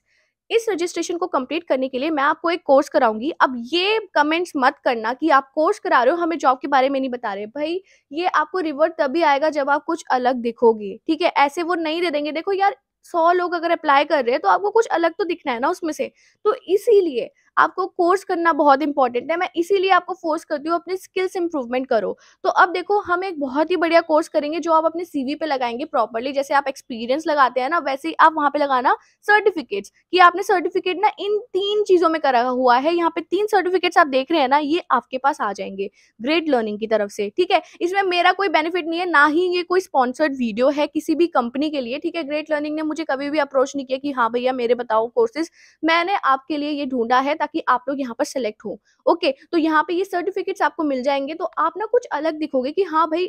इस रजिस्ट्रेशन को कंप्लीट करने के लिए मैं आपको एक कोर्स कराऊंगी। अब ये कमेंट्स मत करना कि आप कोर्स करा रहे हो, हमें जॉब के बारे में नहीं बता रहे। भाई ये आपको रिवर्ट तभी आएगा जब आप कुछ अलग दिखोगे, ठीक है। ऐसे वो नहीं दे देंगे। देखो यार, 100 लोग अगर अप्लाई कर रहे हैं तो आपको कुछ अलग तो दिखना है ना उसमें से। तो इसीलिए आपको कोर्स करना बहुत इंपॉर्टेंट है। मैं इसीलिए आपको फोर्स करती हूँ अपने स्किल्स इंप्रूवमेंट करो। तो अब देखो, हम एक बहुत ही बढ़िया कोर्स करेंगे जो आप अपने सीवी पे लगाएंगे प्रॉपर्ली। जैसे आप एक्सपीरियंस लगाते हैं ना, वैसे ही आप वहां पे लगाना सर्टिफिकेट्स, कि आपने सर्टिफिकेट ना इन 3 चीजों में करा हुआ है। यहाँ पे 3 सर्टिफिकेट्स आप देख रहे हैं ना, ये आपके पास आ जाएंगे ग्रेट लर्निंग की तरफ से, ठीक है। इसमें मेरा कोई बेनिफिट नहीं है, ना ही ये कोई स्पॉन्सर्ड वीडियो है किसी भी कंपनी के लिए, ठीक है। ग्रेट लर्निंग ने मुझे कभी भी अप्रोच नहीं किया कि हाँ भैया मेरे बताओ कोर्सेज। मैंने आपके लिए ये ढूंढा है ताकि आप लोग यहाँ पर सेलेक्ट हो। ओके, तो यहाँ पे ये सर्टिफिकेट्स आपको मिल जाएंगे, तो आप ना कुछ अलग दिखोगे कि हाँ भाई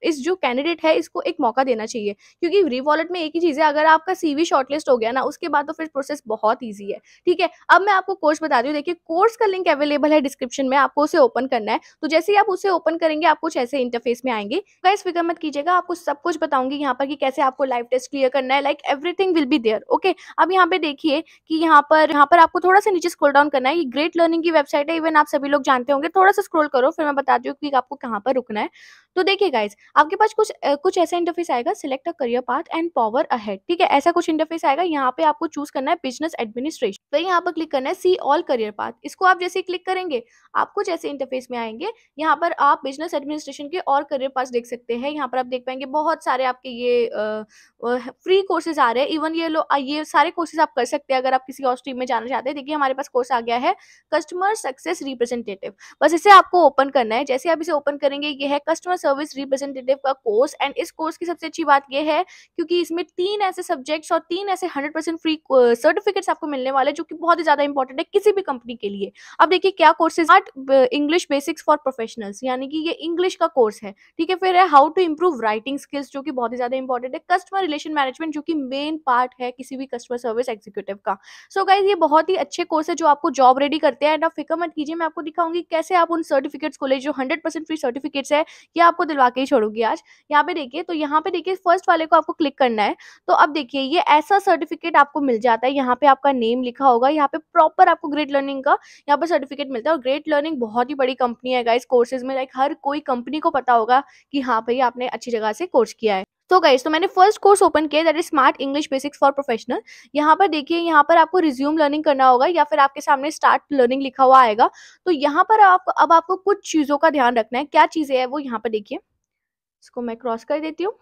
इस जो कैंडिडेट है इसको एक मौका देना चाहिए। क्योंकि रीवॉलेट में एक ही चीज है, अगर आपका सीवी शॉर्टलिस्ट हो गया ना, उसके बाद तो फिर प्रोसेस बहुत ईजी है, ठीक है। अब मैं आपको कोर्स बताती हूँ। देखिए, कोर्स का लिंक अवेलेबल है डिस्क्रिप्शन में, आपको उसे ओपन करना है। तो जैसे ही आप उसे ओपन करेंगे, आप कुछ ऐसे इंटरफेस में आएंगे। गाइस फिक्र मत कीजिएगा, आपको सब कुछ बताऊंगी यहाँ पर कि कैसे आपको लाइव टेस्ट क्लियर करना है, like everything will be there. Okay, अब यहाँ पे देखिए कि यहाँ पर आपको थोड़ा सा नीचे स्क्रॉल डाउन करना है। ये ग्रेट लर्निंग की वेबसाइट है, इवन आप सभी लोग जानते होंगे। थोड़ा सा स्क्रॉल करो, फिर मैं बताती हूँ कि आपको कहाँ पर रुकना है। तो देखिए गाइस, आपके पास कुछ ऐसा इंटरफेस आएगा, select a career path and power ahead, ठीक है। ऐसा कुछ इंटरफेस आएगा। यहाँ पे आपको चूज करना है बिजनेस एडमिनिस्ट्रेशन, फिर यहाँ पर क्लिक करना है सी ऑल करियर पाथ। इसको आप जैसे ही क्लिक करेंगे, आप कुछ ऐसे इंटरफेस में आएंगे। यहाँ पर आप बिजनेस एडमिनिस्ट्रेशन के और करियर पाथ देख सकते हैं। यहाँ पर आप देख पाएंगे बहुत सारे आपके ये फ्री कोर्सेज आ रहे हैं। इवन ये सारे कोर्सेज आप कर सकते हैं अगर आप किसी और स्ट्रीम में जाना चाहते हैं। देखिए हमारे पास कोर्स आ गया है कस्टमर सक्सेस रिप्रेजेंटेटिव। बस इसे आपको ओपन करना है। जैसे आप इसे ओपन करेंगे, ये है कस्टमर सर्विस रिप्रेजेंटेटिव का कोर्स। एंड इस कोर्स की सबसे अच्छी बात ये है क्योंकि इसमें 3 ऐसे सब्जेक्ट्स और 3 ऐसे 100% फ्री सर्टिफिकेट्स आपको मिलने वाले, जो कि बहुत ही ज्यादा इंपॉर्टेंट है किसी भी कंपनी के लिए। अब देखिए क्या courses, English basics for professionals, यानी कि ये इंग्लिश का कोर्स है, ठीक है। फिर है how to improve writing skills, जो कि बहुत ही ज्यादा इंपॉर्टेंट है। कस्टमर रिलेशन मैनेजमेंट, जो कि मेन पार्ट है किसी भी कस्टमर सर्विस एग्जीक्यूटिव का। सो गाइज, ये बहुत ही अच्छे कोर्स है जो आपको जॉब रेडी करते हैं। एंड आप फिक्र मत कीजिए, मैं आपको दिखाऊंगी कैसे आप उन सर्टिफिकेट्स को ले, जो 100% फ्री सर्टिफिकेट्स है, ये आपको दिलवा के ही छोड़ूंगी आज। यहाँ पे देखिए, तो यहाँ पे देखिए फर्स्ट वाले को आपको क्लिक करना है। तो अब देखिए ये ऐसा सर्टिफिकेट आपको मिल जाता है। यहाँ पे आपका नेम लिखा होगा, यहाँ पे प्रॉपर आपको ग्रेट लर्निंग का यहाँ पर सर्टिफिकेट मिलता है। और ग्रेट लर्निंग बहुत ही बड़ी कंपनी है गाइस कोर्सेज में, लाइक हर कोई कंपनी को पता होगा कि हाँ भाई आपने अच्छी जगह से कोर्स किया है। तो गाइस, तो मैंने फर्स्ट कोर्स ओपन किया, that is smart English basics for professional. यहाँ पर देखिए, यहाँ पर आपको रिज्यूम लर्निंग करना होगा या फिर आपके सामने स्टार्ट लर्निंग लिखा हुआ आएगा। तो यहाँ पर आपको कुछ चीजों का ध्यान रखना है। क्या चीजें है वो यहाँ पर देखिए, इसको मैं क्रॉस कर देती हूँ।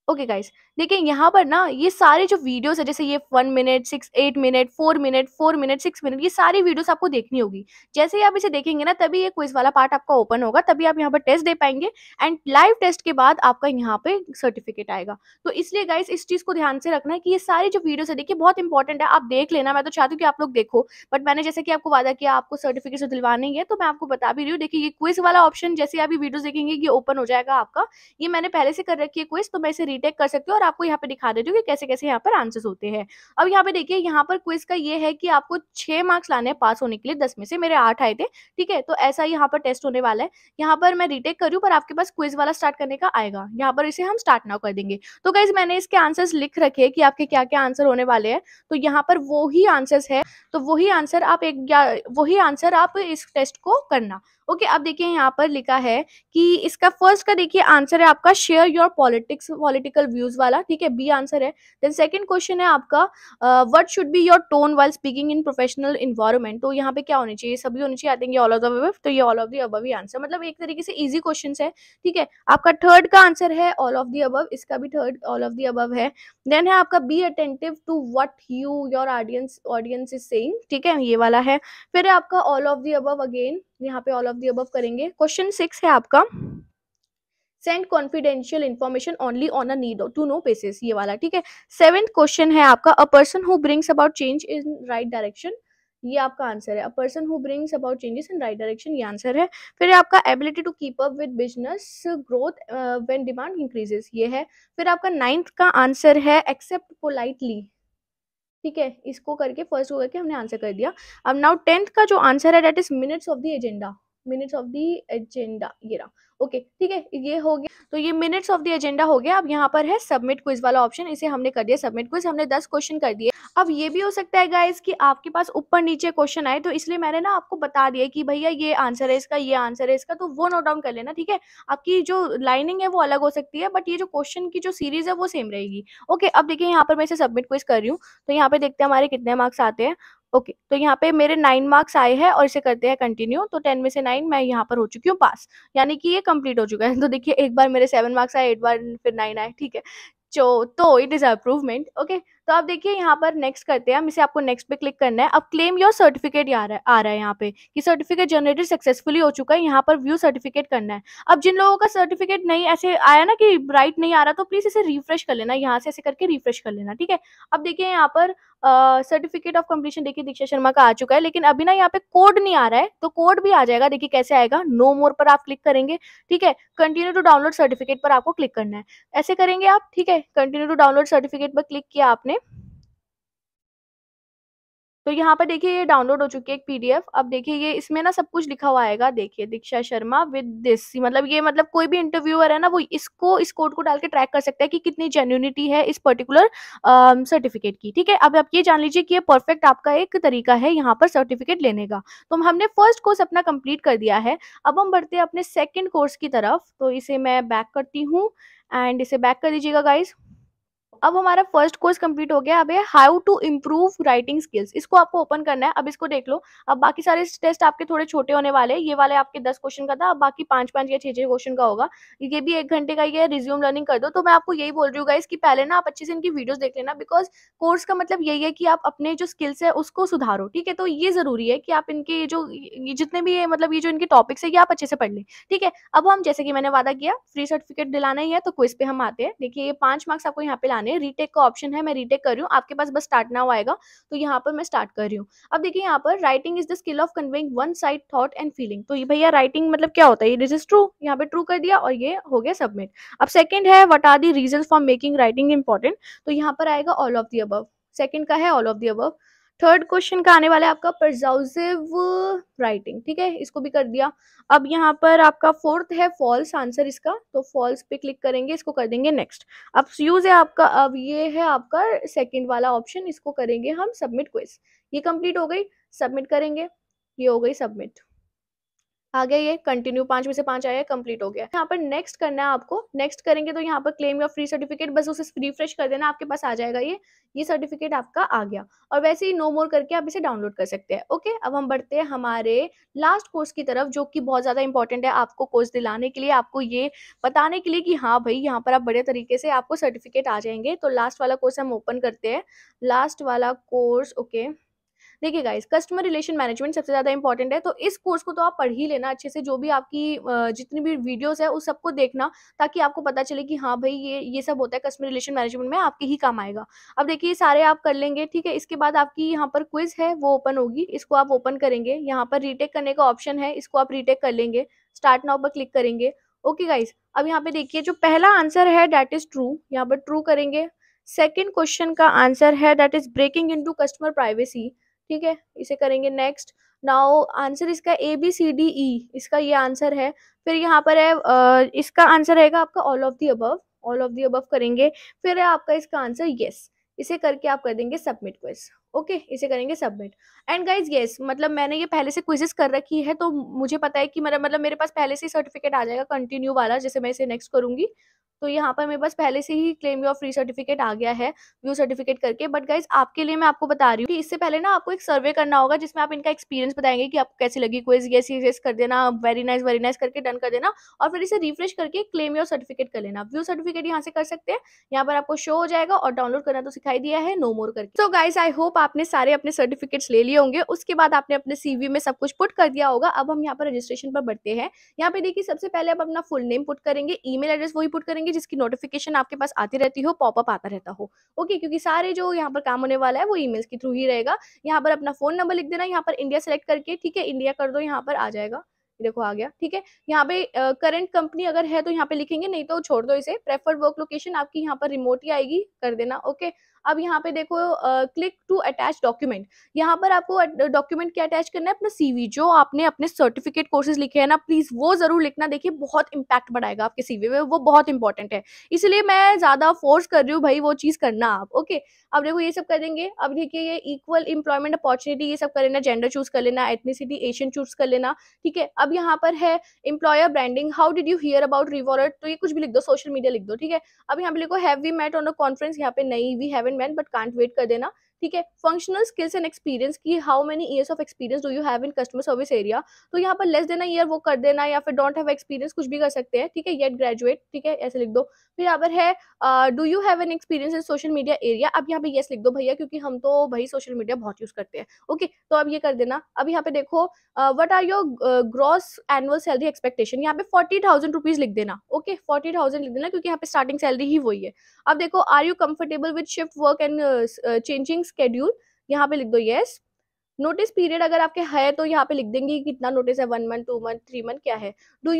ओके गाइस, देखिए यहाँ पर ना ये सारे जो वीडियोस है, जैसे ये 1 minute 8 minute 4 minute 4 minute 6 minute, ये सारी वीडियोस आपको देखनी होगी। जैसे ही आप इसे देखेंगे ना, तभी ये क्विज वाला पार्ट आपका ओपन होगा, तभी आप यहाँ पर टेस्ट दे पाएंगे। एंड लाइव टेस्ट के बाद आपका यहाँ पे सर्टिफिकेट आएगा। तो इसलिए गाइस, इस चीज को ध्यान से रखना है कि ये सारी जो वीडियोस है, देखिए बहुत इंपॉर्टेंट है, आप देख लेना। मैं तो चाहती हूँ कि आप लोग देखो, बट मैंने जैसे कि आपको वादा किया आपको सर्टिफिकेट से दिलवाना ही है, तो मैं आपको बता भी रही हूँ। देखिए ये क्विज वाला ऑप्शन जैसे आप वीडियोस देखेंगे, ये ओपन हो जाएगा आपका। ये मैंने पहले से कर रखी है क्विज, तो मैं इसे रीटेक कर सकती हूँ और आपको यहाँ पे दिखा देती हूँ कि कैसे कैसे यहाँ पर आंसर्स होते हैं। अब यहाँ पे देखिए, यहाँ पर क्विज का ये है कि आपको 6 मार्क्स लाने हैं पास होने के लिए। 10 में से मेरे 8 आए थे, ठीक है। तो ऐसा यहाँ पर टेस्ट होने वाला है। यहाँ पर मैं रीटेक कर रही हूँ, पर आपके पास क्विज वाला स्टार्ट करने का आएगा। यहाँ पर इसे हम स्टार्ट नाउ कर देंगे। तो गाइज, मैंने इसके आंसर्स लिख रखे हैं कि आपके क्या क्या आंसर होने वाले हैं। तो यहाँ पर वो ही आंसर्स है, तो वही आंसर आप इस टेस्ट को करना। ओके, अब देखिए यहाँ पर लिखा है कि इसका फर्स्ट का देखिए आंसर है आपका शेयर योर पॉलिटिकल व्यूज वाला, ठीक है, बी आंसर है। देन सेकंड क्वेश्चन है आपका what should be your tone while speaking in professional environment. तो यहाँ पे क्या होनी चाहिए, सभी होनी चाहिए। आई थिंक ये ऑल ऑफ द अबव, तो ये all of the above he answer, मतलब एक तरीके से इजी क्वेश्चन है, ठीक है। आपका थर्ड का आंसर है ऑल ऑफ द अबव, इसका भी third all of the above है। देन है आपका be attentive to what your audience is saying, ठीक है, ये वाला है। फिर है आपका all of the above, again यहाँ पे ऑल ऑफ द अबव करेंगे। क्वेश्चन 6 है आपका send confidential information only on a need to know basis, ये वाला, ठीक है। सेवेंथ क्वेश्चन है आपका, a person who brings about change in right direction, ये आपका आंसर है। A person who brings about changes in right direction, ये आंसर है। फिर आपका ability to keep up with business growth when demand increases, ये है। फिर आपका नाइन्थ का आंसर है एक्सेप्ट पोलाइटली, ठीक है। इसको करके फर्स्ट को करके हमने आंसर कर दिया। अब नाउ टेंथ का जो आंसर है that is minutes of the agenda, minutes of the agenda, ये रहा। ओके, ठीक है, ये हो गया। तो ये मिनट्स ऑफ द एजेंडा हो गया। अब यहाँ पर है सबमिट क्विज वाला ऑप्शन, इसे हमने कर दिया सबमिट क्विज, हमने 10 क्वेश्चन कर दिए। अब ये भी हो सकता है गाइस कि आपके पास ऊपर नीचे क्वेश्चन आए, तो इसलिए मैंने ना आपको बता दिया कि भैया ये आंसर है इसका, ये आंसर है इसका, तो वो नोट डाउन कर लेना, ठीक है। आपकी जो लाइनिंग है वो अलग हो सकती है, बट ये जो क्वेश्चन की जो सीरीज है वो सेम रहेगी। ओके, अब देखिए यहाँ पर मैं इसे सबमिट क्विज कर रही हूँ, तो यहाँ पे देखते हैं हमारे कितने मार्क्स आते हैं। ओके, तो यहाँ पे मेरे 9 मार्क्स आए हैं और इसे करते हैं कंटिन्यू, तो 10 में से 9 मैं यहाँ पर हो चुकी हूँ पास, यानी कि ये कंप्लीट हो चुका है। तो देखिए एक बार मेरे 7 मार्क्स आए, एक बार फिर 9 आए, ठीक है। तो इट इज अप्रूवमेंट। ओके, तो आप देखिए यहाँ पर नेक्स्ट करते हैं हम, इसे आपको नेक्स्ट पे क्लिक करना है। अब क्लेम योर सर्टिफिकेट आ रहा है यहाँ पे कि सर्टिफिकेट जनरेटेड सक्सेसफुली हो चुका है, यहाँ पर व्यू सर्टिफिकेट करना है। अब जिन लोगों का सर्टिफिकेट नहीं ऐसे आया ना कि राइट नहीं आ रहा, तो प्लीज इसे रिफ्रेश कर लेना, यहाँ से ऐसे करके रिफ्रेश कर लेना, ठीक है। अब देखिए यहाँ पर सर्टिफिकेट ऑफ कंप्लीशन देखिए दीक्षा शर्मा का आ चुका है, लेकिन अभी ना यहाँ पे कोड नहीं आ रहा है, तो कोड भी आ जाएगा। देखिए कैसे आएगा, नो मोर पर आप क्लिक करेंगे, ठीक है। कंटिन्यू टू डाउनलोड सर्टिफिकेट पर आपको क्लिक करना है, ऐसे करेंगे आप, ठीक है। कंटिन्यू टू डाउनलोड सर्टिफिकेट पर क्लिक किया आपने, तो यहाँ पर देखिए ये डाउनलोड हो चुकी है एक पीडीएफ। अब देखिए ये इसमें ना सब कुछ लिखा हुआ आएगा, देखिए दीक्षा शर्मा विद दिस, मतलब ये मतलब कोई भी इंटरव्यूअर है ना वो इसको इस कोड को डाल के ट्रैक कर सकता है कि कितनी जेन्युइनिटी है इस पर्टिकुलर सर्टिफिकेट की, ठीक है। अब आप ये जान लीजिए कि ये परफेक्ट आपका एक तरीका है यहाँ पर सर्टिफिकेट लेने का। तो हमने फर्स्ट कोर्स अपना कंप्लीट कर दिया है। अब हम बढ़ते हैं अपने सेकेंड कोर्स की तरफ, तो इसे मैं बैक करती हूँ एंड इसे बैक कर दीजिएगा गाइज। अब हमारा फर्स्ट कोर्स कंप्लीट हो गया। अब है how to improve writing skills, इसको आपको ओपन करना है। अब इसको देख लो। अब बाकी सारे टेस्ट आपके थोड़े छोटे होने वाले हैं, ये वाले आपके 10 क्वेश्चन का था, अब बाकी 5-5 या 6-6 क्वेश्चन का होगा। ये भी 1 घंटे का ही है, रिज्यूम लर्निंग कर दो। तो मैं आपको यही बोल रही हूँ गाइस कि पहले ना आप अच्छे से इनकी वीडियोस देख लेना, बिकॉज कोर्स का मतलब यही है कि आप अपने जो स्किल्स है उसको सुधारो, ठीक है। तो ये जरूरी है कि आप इनके जो ये जितने भी मतलब ये जो इनके टॉपिक्स है ये आप अच्छे से पढ़ लें, ठीक है। अब हम जैसे कि मैंने वादा किया फ्री सर्टिफिकेट दिलाना ही है, तो क्विज पे हम आते हैं। देखिए ये 5 मार्क्स आपको यहाँ पे लाने हैं, रीटेक का ऑप्शन है, मैं रीटेक कर रही हूँ, आपके पास बस स्टार्ट नाउ आएगा, तो यहाँ पर मैं स्टार्ट कर रही हूँ। अब देखिए यहाँ पर writing is the skill of conveying one side thought and feeling, तो ये भैया राइटिंग मतलब क्या होता है, दिस इज ट्रू, यहाँ पे ट्रू कर दिया और ये हो गया सबमिट। अब सेकंड है what are the reasons for making writing important, तो यहाँ पर आएगा all of the above, second का है all of the above. Third question का आने वाला है आपका परजाउसिव राइटिंग, ठीक है, इसको भी कर दिया। अब यहाँ पर आपका फोर्थ है फॉल्स आंसर इसका, तो फॉल्स पे क्लिक करेंगे, इसको कर देंगे नेक्स्ट। अब यूज है आपका, अब ये है आपका सेकंड वाला ऑप्शन, इसको करेंगे हम सबमिट क्विज, ये कंप्लीट हो गई, सबमिट करेंगे, ये हो गई सबमिट, आ गया ये कंटिन्यू, 5 में से 5 आया, कंप्लीट हो गया। यहाँ पर नेक्स्ट करना है आपको, नेक्स्ट करेंगे तो यहाँ पर क्लेम योर फ्री सर्टिफिकेट, बस उसे रिफ्रेश कर देना, आपके पास आ जाएगा ये सर्टिफिकेट आपका आ गया। और वैसे ही नो मोर करके आप इसे डाउनलोड कर सकते हैं। ओके, अब हम बढ़ते हैं हमारे लास्ट कोर्स की तरफ, जो कि बहुत ज्यादा इंपॉर्टेंट है आपको कोर्स दिलाने के लिए, आपको ये बताने के लिए कि हाँ भाई यहाँ पर आप बड़े तरीके से आपको सर्टिफिकेट आ जाएंगे। तो लास्ट वाला कोर्स हम ओपन करते हैं, लास्ट वाला कोर्स। ओके, देखिए गाइस, कस्टमर रिलेशन मैनेजमेंट सबसे ज्यादा इंपॉर्टेंट है, तो इस कोर्स को तो आप पढ़ ही लेना अच्छे से, जो भी आपकी जितनी भी वीडियोस है उस सबको देखना, ताकि आपको पता चले कि हाँ भाई ये सब होता है कस्टमर रिलेशन मैनेजमेंट में, आपके ही काम आएगा। अब देखिए सारे आप कर लेंगे, ठीक है। इसके बाद आपकी यहाँ पर क्विज है वो ओपन होगी, इसको आप ओपन करेंगे, यहाँ पर रीटेक करने का ऑप्शन है, इसको आप रीटेक कर लेंगे, स्टार्ट नाउ पर क्लिक करेंगे। ओके गाइस, अब यहाँ पे देखिए जो पहला आंसर है दैट इज ट्रू, यहाँ पर ट्रू करेंगे। सेकेंड क्वेश्चन का आंसर है that is breaking into customer privacy, ठीक है, इसे करेंगे नेक्स्ट। नाउ आंसर इसका ABCDE, इसका ये आंसर है। फिर यहाँ पर है इसका आंसर रहेगा आपका all of the above, all of the above करेंगे। फिर है आपका इसका आंसर यस, इसे करके आप कर देंगे सबमिट क्विज। ओके, इसे करेंगे सबमिट। एंड गाइज यस, मतलब मैंने ये पहले से क्विजेस कर रखी है, तो मुझे पता है कि मतलब मेरे पास पहले से ही सर्टिफिकेट आ जाएगा कंटिन्यू वाला, जैसे मैं इसे नेक्स्ट करूंगी। तो यहाँ पर मेरे पास पहले से ही क्लेम योर फ्री सर्टिफिकेट आ गया है व्यू सर्टिफिकेट करके। बट गाइज आपके लिए मैं आपको बता रही हूँ कि इससे पहले ना आपको एक सर्वे करना होगा जिसमें आप इनका एक्सपीरियंस बताएंगे कि आपको कैसी लगी क्विज, यस कर देना, वेरी नाइस करके डन कर देना और फिर इसे रिफ्रेश करके क्लेम योर सर्टिफिकेट कर लेना। व्यू सर्टिफिकेट यहाँ से कर सकते हैं, यहाँ पर आपको शो हो जाएगा और डाउनलोड करना तो सिखाई दिया है, नो मोर करके। सो गाइस आई होप आपने सारे अपने सर्टिफिकेट्स ले लिए होंगे, उसके बाद आपने अपने सीवी में सब कुछ पुट कर दिया होगा। अब हम यहाँ पर रजिस्ट्रेशन पर बढ़ते हैं। यहाँ पे देखिए सबसे पहले आप अपना फुल नेम पुट करेंगे, ईमेल एड्रेस वही पुट करेंगे जिसकी नोटिफिकेशन आपके पास आती रहती हो, पॉपअप आता रहता हो। ओके, क्योंकि सारे जो यहाँ पर काम होने वाला है वो ईमेल्स के थ्रू ही रहेगा। यहाँ पर अपना फोन नंबर लिख देना, यहाँ पर इंडिया सेलेक्ट करके, ठीक है, इंडिया कर दो, यहाँ पर आ जाएगा, देखो आ गया, ठीक है। यहाँ पे करंट कंपनी अगर है तो यहाँ पे लिखेंगे, नहीं तो छोड़ दो इसे। प्रेफर्ड वर्क लोकेशन आपकी यहाँ पर रिमोट ही आएगी, कर देना। ओके, अब यहाँ पे देखो क्लिक टू अटैच डॉक्यूमेंट, यहाँ पर आपको डॉक्यूमेंट क्या अटैच करना है, अपना सीवी जो आपने अपने सर्टिफिकेट कोर्सेज लिखे हैं ना, प्लीज वो जरूर लिखना। देखिए बहुत इंपैक्ट बढ़ाएगा आपके सीवी में, वो बहुत इंपॉर्टेंट है, इसलिए मैं ज्यादा फोर्स कर रही हूँ भाई वो चीज करना आप। ओके, अब देखो ये सब कर देंगे। अब देखिए ये इक्वल एम्प्लॉयमेंट अपॉर्चुनिटी ये सब कर लेना, जेंडर चूज कर लेना, एथनिसिटी एशियन चूज कर लेना, ठीक है। अब यहाँ पर है employer branding, how did you here about revolt, तो ये कुछ भी लिख दो, सोशल मीडिया लिख दो, ठीक है। अब यहाँ पे लिखो have we met on a conference, यहाँ पे नहीं, we haven't met but can't wait कर देना, ठीक है। फंक्शनल स्किल्स एंड एक्सपीरियंस की how many years of experience do you have in customer service area, तो यहाँ पर लेस देना ईयर वो कर देना, या फिर डोंट हैव एक्सपीरियंस कुछ भी कर सकते हैं, ठीक है, येट ग्रेजुएट, ठीक है, ऐसे लिख दो। फिर यहाँ पर है do you have an experience in social media area, अब यहाँ पे येस लिख दो भैया, क्योंकि हम तो भाई सोशल मीडिया बहुत यूज करते हैं। ओके, तो अब ये कर देना। अब यहाँ पे देखो what are your gross annual salary expectation, यहाँ पे 40,000 रुपीज लिख देना। ओके, 40,000 लिख देना क्योंकि यहाँ पे स्टार्टिंग सैलरी ही वही है। अब देखो are you comfortable with shift work and changing schedule, यहाँ पे लिख दो यस। नोटिस पीरियड अगर आपके है तो यहाँ पे लिख देंगे कितना नोटिस है, 1 मंथ 2 मंथ 3 मंथ क्या है। Do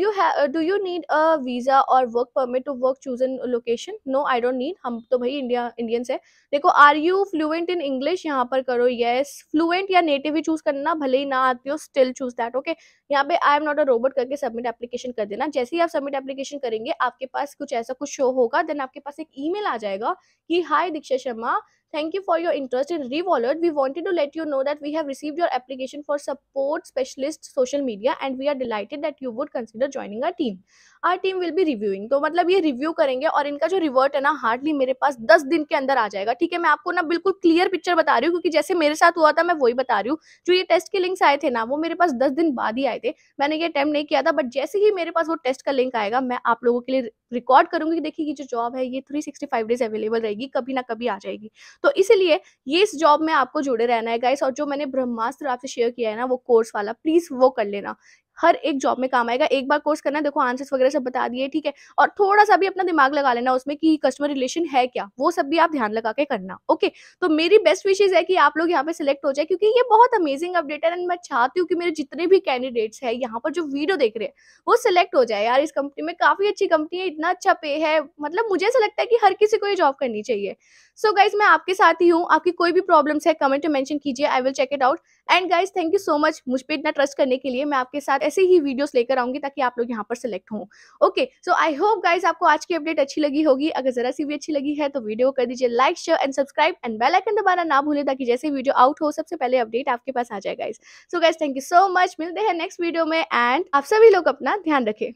you need a visa or work permit to work chosen location, no I don't need, हम तो भाई इंडियंस है। देखो are you fluent in English, यहाँ पर करो यस। फ्लुएंट या नेटिव ही चूज करना, भले ही ना आती हो स्टिल चूज दैट। ओके, यहाँ पे I am not a robot करके सबमिट एप्लीकेशन कर देना। जैसे ही आप सबमिट एप्लीकेशन करेंगे आपके पास कुछ ऐसा कुछ शो होगा, देन आपके पास एक ईमेल आ जाएगा कि हाय दीक्षा Sharma, thank you for your interest in Revolut. We wanted to let you know that we have received your application for support specialist social media and we are delighted that you would consider joining our team. Our team will be reviewing. तो मतलब ये review करेंगे और इनका जो revert है ना hardly मेरे पास 10 दिन के अंदर आ जाएगा, ठीक है। मैं आपको ना बिल्कुल क्लियर पिक्चर बता रही हूँ क्योंकि जैसे मेरे साथ हुआ था मैं वही बता रही हूँ। जो ये टेस्ट के लिंक्स आए थे ना वो मेरे पास 10 दिन बाद ही आए थे, मैंने ये अटेम्प्ट नहीं किया था। बट जैसे ही मेरे पास वो टेस्ट का लिंक आएगा मैं आप लोगों के लिए रिकॉर्ड करूंगी कि देखिए ये जो जॉब है ये 365 डेज अवेलेबल रहेगी, कभी ना कभी आ जाएगी। तो इसीलिए ये इस जॉब में आपको जुड़े रहना है गाइस। और जो मैंने ब्रह्मास्त्र आपसे शेयर किया है ना वो कोर्स वाला, प्लीज वो कर लेना, हर एक जॉब में काम आएगा। एक बार कोर्स करना, देखो आंसर्स वगैरह सब बता दिए, ठीक है। और थोड़ा सा भी अपना दिमाग लगा लेना उसमें कि कस्टमर रिलेशन है क्या, वो सब भी आप ध्यान लगा के करना। ओके, तो मेरी बेस्ट विशेष है कि आप लोग यहाँ पे सिलेक्ट हो जाए क्योंकि ये बहुत अमेजिंग अपडेट है एंड मैं चाहती हूँ कि मेरे जितने भी कैंडिडेट्स हैं यहाँ पर जो वीडियो देख रहे हैं वो सिलेक्ट हो जाए। यार इस कंपनी में काफी अच्छी कंपनी है, इतना अच्छा पे है, मतलब मुझे ऐसा लगता है कि हर किसी को ये जॉब करनी चाहिए। सो गाइज मैं आपके साथ ही हूँ, आपकी कोई भी प्रॉब्लम्स है कमेंट में मेंशन कीजिए, I will check it out. And guys thank you so much मुझ पे इतना ट्रस्ट करने के लिए। मैं आपके साथ ऐसे ही वीडियोस लेकर आऊंगी ताकि आप लोग यहाँ पर सिलेक्ट हों। Okay, so I hope guys आपको आज की अपडेट अच्छी लगी होगी। अगर जरा सी भी अच्छी लगी है तो वीडियो कर दीजिए like share and subscribe and bell icon दबाना ना भूलें ताकि जैसे वीडियो आउट हो सबसे पहले अपडेट आपके पास आ जाए guys. So guys thank you so much, मिलते हैं नेक्स्ट वीडियो में एंड आप सभी लोग अपना ध्यान रखें।